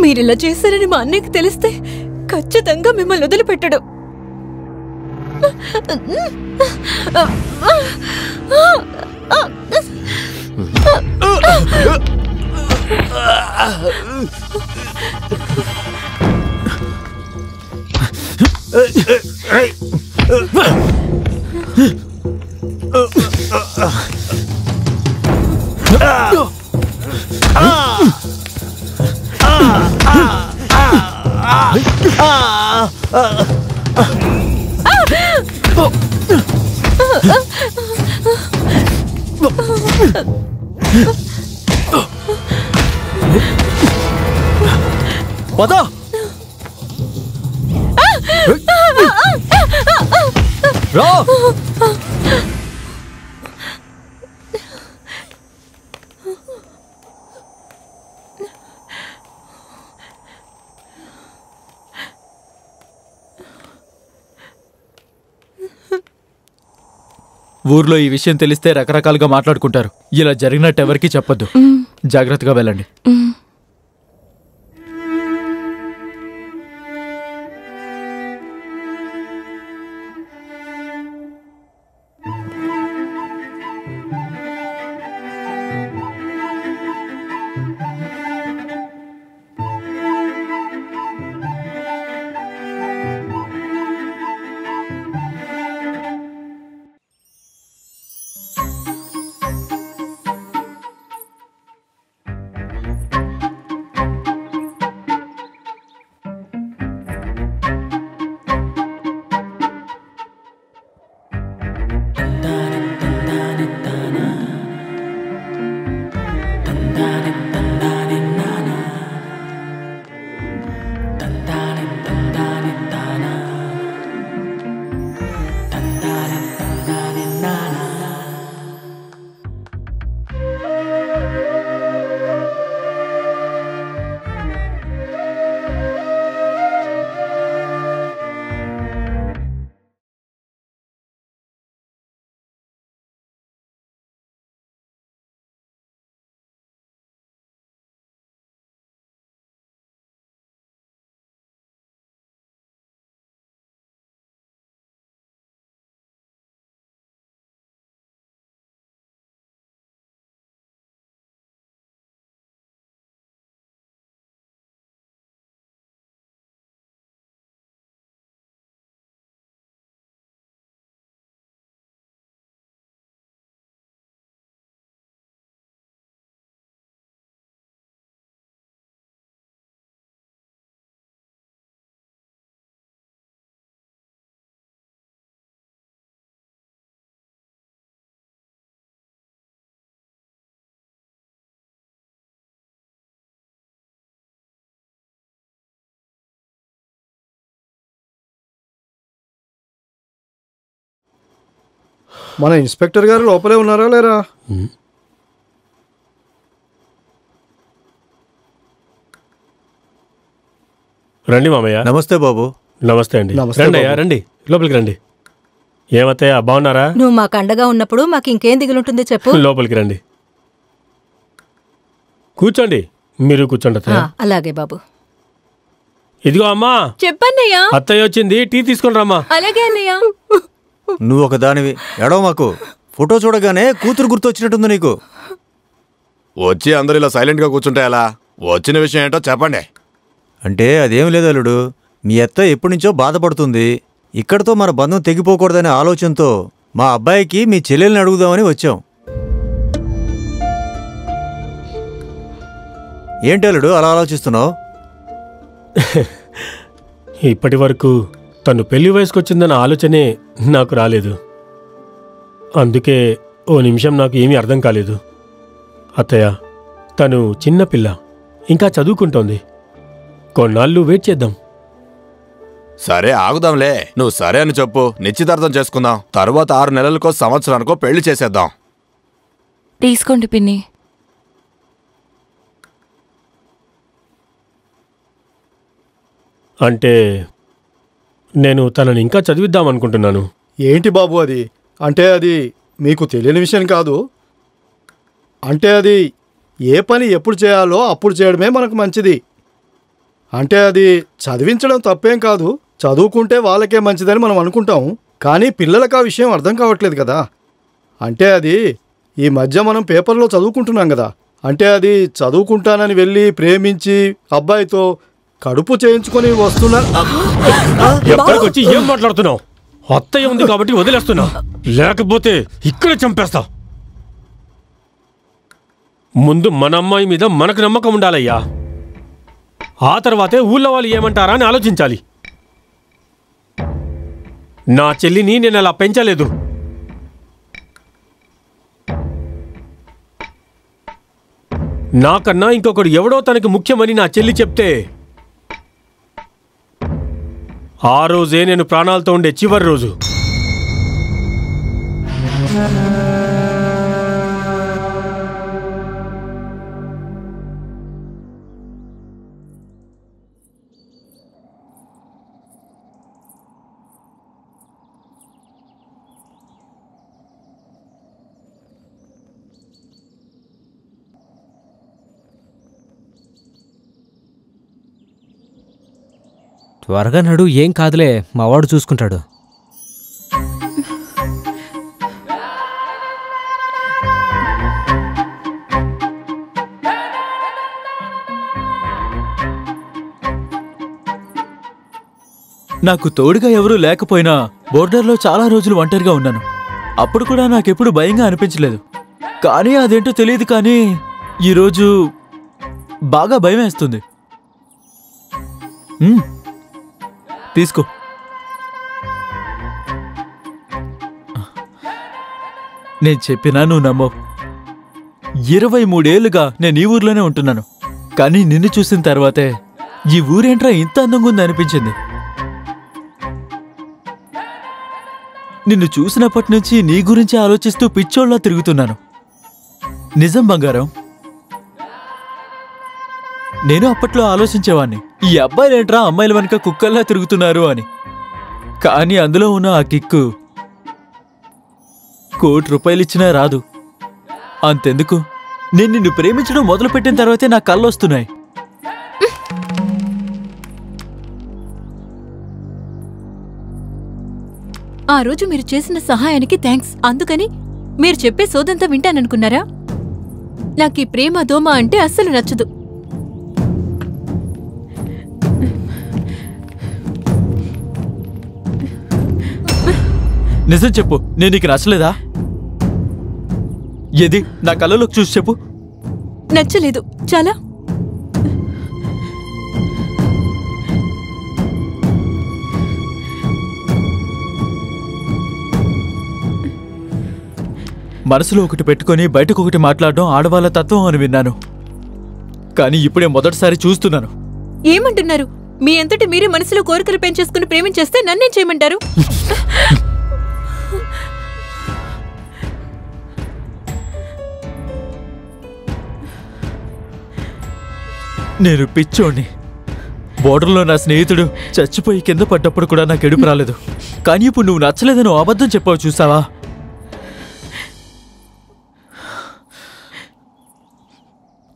మీరిలా చేశారని మా అన్నయ్యకి తెలిస్తే ఖచ్చితంగా మిమ్మల్ని వదిలిపెట్టడు. పద. రా. ఊర్లో ఈ విషయం తెలిస్తే రకరకాలుగా మాట్లాడుకుంటారు. ఇలా జరిగినట్టు ఎవరికీ చెప్పొద్దు. జాగ్రత్తగా వెళ్ళండి. మన ఇన్స్పెక్టర్ గారు లోపలే ఉన్నారా లేరా? రండి మామయ్య. నమస్తే బాబు. నమస్తే అండి. రండి అయ్యా, రండి లోపలికి రండి. ఏమత్తయ్య బాగున్నారా? నువ్వు మాకు అండగా ఉన్నప్పుడు మాకు ఇంకేం దిగులుంటుంది చెప్పు. లోపలికి రండి, కూర్చోండి. మీరు కూర్చోండి అత్తయ్య. అలాగే బాబు. ఇదిగో అమ్మా. చెప్పన్నయ్యా. అత్తయ్య వచ్చింది, టీ తీసుకొని రమ్మా. అలాగే అన్నయ్య. నువ్వు ఒక దానివి ఎడవ మాకు. ఫోటో చూడగానే కూతురు గుర్తొచ్చినట్టుంది నీకు. వచ్చి అందరూ ఇలా సైలెంట్గా కూర్చుంటే ఎలా? వచ్చిన విషయం ఏంటో చెప్పండి. అంటే అదేం లేదు అల్లుడు, మీ అత్త ఎప్పటి నుంచో బాధపడుతుంది. ఇక్కడితో మన బంధం తెగిపోకూడదనే ఆలోచనతో మా అబ్బాయికి మీ చెల్లెల్ని అడుగుదామని వచ్చాం. ఏంటి అల్లుడు అలా ఆలోచిస్తున్నావు? ఇప్పటి వరకు తను పెళ్లి వయసుకొచ్చిందన్న ఆలోచనే నాకు రాలేదు. అందుకే ఓ నిమిషం నాకు ఏమీ అర్థం కాలేదు. అత్తయ్య, తను చిన్నపిల్ల, ఇంకా చదువుకుంటోంది. కొన్నాళ్ళు వెయిట్ చేద్దాం. సరే ఆగుదాంలే. నువ్వు సరే అని చెప్పు, నిశ్చితార్థం చేసుకుందాం. తర్వాత 6 నెలలకో సంవత్సరానికో పెళ్లి చేసేద్దాం. తీసుకోండి పిన్ని. అంటే నేను తనని ఇంకా చదివిద్దామనుకుంటున్నాను. ఏంటి బాబు అది? అంటే అది మీకు తెలియని విషయం కాదు. అంటే అది ఏ పని ఎప్పుడు చేయాలో అప్పుడు చేయడమే మనకు మంచిది. అంటే అది చదివించడం తప్పేం కాదు, చదువుకుంటే వాళ్ళకే మంచిదని మనం అనుకుంటాం. కానీ పిల్లలకు ఆ విషయం అర్థం కావట్లేదు కదా. అంటే అది ఈ మధ్య మనం పేపర్లో చదువుకుంటున్నాం కదా. అంటే అది చదువుకుంటానని వెళ్ళి ప్రేమించి అబ్బాయితో కడుపు చేయించుకొని వస్తున్నా. ఎక్కడికి వచ్చి ఏం మాట్లాడుతున్నావు? అత్తయ్య ఉంది కాబట్టి వదిలేస్తున్నా, లేకపోతే ఇక్కడ చంపేస్తా. ముందు మన అమ్మాయి మీద మనకు నమ్మకం ఉండాలయ్యా. ఆ తర్వాతే ఊళ్ళో వాళ్ళు ఏమంటారా అని ఆలోచించాలి. నా చెల్లిని నేను అలా పెంచలేదు. నాకన్నా ఇంకొకడు ఎవడో తనకి ముఖ్యమని నా చెల్లి చెప్తే ఆ రోజే నేను ప్రాణాలతో ఉండే చివరి రోజు. త్వరగా నడు, ఏం కాదులే, మావాడు చూసుకుంటాడు. నాకు తోడుగా ఎవరూ లేకపోయినా బోర్డర్లో చాలా రోజులు ఒంటరిగా ఉన్నాను. అప్పుడు కూడా నాకెప్పుడు భయంగా అనిపించలేదు. కానీ అదేంటో తెలియదు, కానీ ఈరోజు బాగా భయం వేస్తుంది. తీసుకో. నేను చెప్పినా నువ్వు నమ్మవు. 23 ఏళ్లుగా నేను ఈ ఊర్లోనే ఉంటున్నాను. కానీ నిన్ను చూసిన తర్వాతే ఈ ఊరేంట్రా ఇంత అందంగా ఉంది అనిపించింది. నిన్ను చూసినప్పటి నుంచి నీ గురించి ఆలోచిస్తూ పిచ్చోళ్ళ తిరుగుతున్నాను. నిజం బంగారం, నేను అప్పట్లో ఆలోచించేవాణ్ణి, ఈ అబ్బాయిలేంట్రా అమ్మాయిల వెనక కుక్కల్లా తిరుగుతున్నారు అని. కానీ అందులో ఉన్న ఆ కిక్కు ₹1 కోటి ఇచ్చినా రాదు. అంతెందుకు, నేను నిన్ను ప్రేమించడం మొదలుపెట్టిన తర్వాతే నా కళ్ళు వస్తున్నాయి. ఆ రోజు మీరు చేసిన సహాయానికి థ్యాంక్స్. అందుకని మీరు చెప్పే సోదంతా వింటాననుకున్నారా? నాకు ఈ ప్రేమ దోమ అంటే అస్సలు నచ్చదు. నిజం చెప్పు, నేను నీకు నచ్చలేదా? ఏది నా కళ్ళలోకి చూసి చెప్పు. నచ్చలేదు. చాలా మనసులో ఒకటి పెట్టుకొని బయటకు ఒకటి మాట్లాడడం ఆడవాళ్ళ తత్వం అని విన్నాను. కానీ ఇప్పుడే మొదటిసారి చూస్తున్నాను. ఏమంటున్నారు? మీ అంతటి మీరే మనసులో కోరికలు పెంచేసుకుని ప్రేమించేస్తే నన్నేం చేయమంటారు? నేను పిచ్చోడిని. బోర్డర్లో నా స్నేహితుడు చచ్చిపోయి కింద పడ్డప్పుడు కూడా నాకు ఎడుపు రాలేదు. కానీ ఇప్పుడు నువ్వు నచ్చలేదని అబద్ధం చెప్పావు, చూసావా?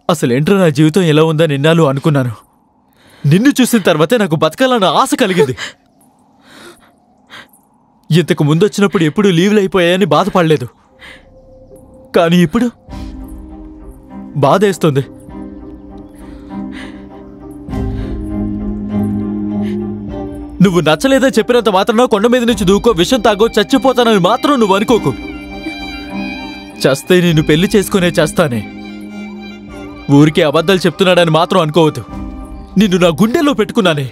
అసలేంట్రా నా జీవితం ఎలా ఉందని ఎన్నాళ్ళు అనుకున్నాను. నిన్ను చూసిన తర్వాతే నాకు బతకాలన్న ఆశ కలిగింది. ఇంతకు ముందు వచ్చినప్పుడు ఎప్పుడు లీవ్లు అయిపోయాయని బాధపడలేదు. కానీ ఇప్పుడు బాధేస్తుంది. నువ్వు నచ్చలేదా చెప్పినంత మాత్రం కొండ మీద నుంచి దూకో, విషం తాగో, చచ్చిపోతానని మాత్రం నువ్వు అనుకోకు. చస్తే నిన్ను పెళ్లి చేసుకునే చేస్తానే. ఊరికే అబద్ధాలు చెప్తున్నాడని మాత్రం అనుకోవద్దు. నిన్ను నా గుండెల్లో పెట్టుకున్నానే.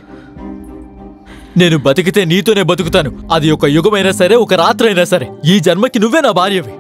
నేను బతికితే నీతోనే బతుకుతాను. అది ఒక యుగమైనా సరే, ఒక రాత్రి అయినా సరే. ఈ జన్మకి నువ్వే నా భార్యవి.